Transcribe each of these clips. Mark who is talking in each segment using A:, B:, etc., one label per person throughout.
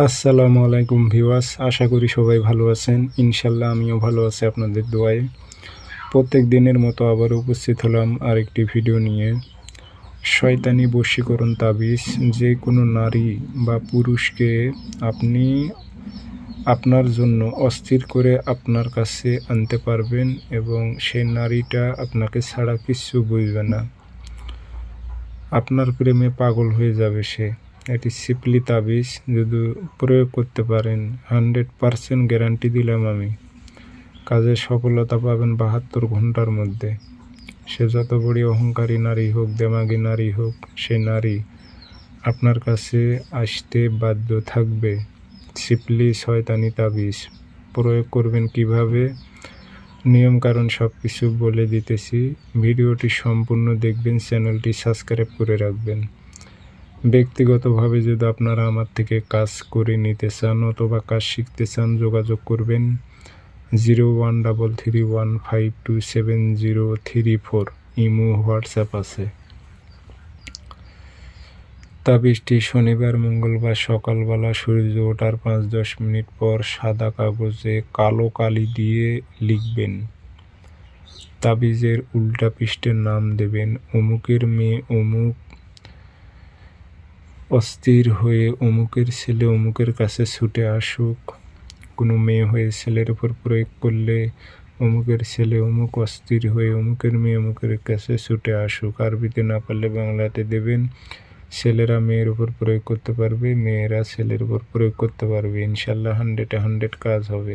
A: আসসালামু আলাইকুম ভিউয়ার্স, আশা করি সবাই ভালো আছেন। ইনশাল্লাহ আমিও ভালো আছি আপনাদের দোয়ায়। প্রত্যেক দিনের মতো আবার উপস্থিত হলাম আরেকটি ভিডিও নিয়ে। শয়তানি বশীকরণ তাবিজ যে কোনো নারী বা পুরুষকে আপনি আপনার জন্য অস্থির করে আপনার কাছে আনতে পারবেন এবং সেই নারীটা আপনাকে ছাড়া কিচ্ছু বুঝবে না। আপনার প্রেমে পাগল হয়ে যাবে সে। এটি সিপলি তাবিজ যদি প্রয়োগ করতে পারেন 100% গ্যারান্টি দিলাম আমি। কাজের সফলতা পাবেন 72 ঘন্টার মধ্যে। সে যত বড় অহংকারী নারী হোক, দেমাগী নারী হোক, সে নারী আপনার কাছে আসতে বাধ্য থাকবে। সিপলি শয়তানি তাবিজ প্রয়োগ করবেন কিভাবে, নিয়মকানুন সব কিছু বলে দিতেছি। ভিডিওটি সম্পূর্ণ দেখবেন, চ্যানেলটি সাবস্ক্রাইব করে রাখবেন। ব্যক্তিগতভাবে যদি আপনারা আমার থেকে কাজ করে নিতে চান অথবা কাজ শিখতে চান, যোগাযোগ করবেন 013315270034। ইমো, হোয়াটসঅ্যাপ আছে। তাবিজটি শনিবার মঙ্গলবার সকালবেলা সূর্য ওঠার 5-10 মিনিট পর সাদা কাগজে কালো কালি দিয়ে লিখবেন। তাবিজের উল্টা পৃষ্ঠের নাম দেবেন অমুকের মেয়ে অমুক অস্থির হয়ে অমুকের ছেলে অমুকের কাছে ছুটে আসুক। কোনো মেয়ে হয়ে ছেলের উপর প্রয়োগ করলে অমুকের ছেলে অমুক অস্থির হয়ে অমুকের মেয়ে অমুকের কাছে ছুটে আসুক। আরবিতে না পারলে বাংলাতে দেবেন। ছেলেরা মেয়ের উপর প্রয়োগ করতে পারবে, মেয়েরা ছেলের উপর প্রয়োগ করতে পারবে। ইনশাল্লাহ 100-100 কাজ হবে।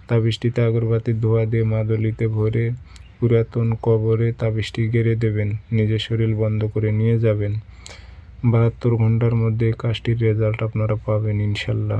A: তাবিজটিতে আগরবাতির ধোঁয়া দিয়ে মাদলিতে ভরে পুরাতন কবরে তাবিজটি গেড়ে দেবেন। নিজের শরীর বন্ধ করে নিয়ে যাবেন। 72 ঘন্টার মধ্যে কাজটির রেজাল্ট আপনারা পাবেন ইনশাল্লাহ।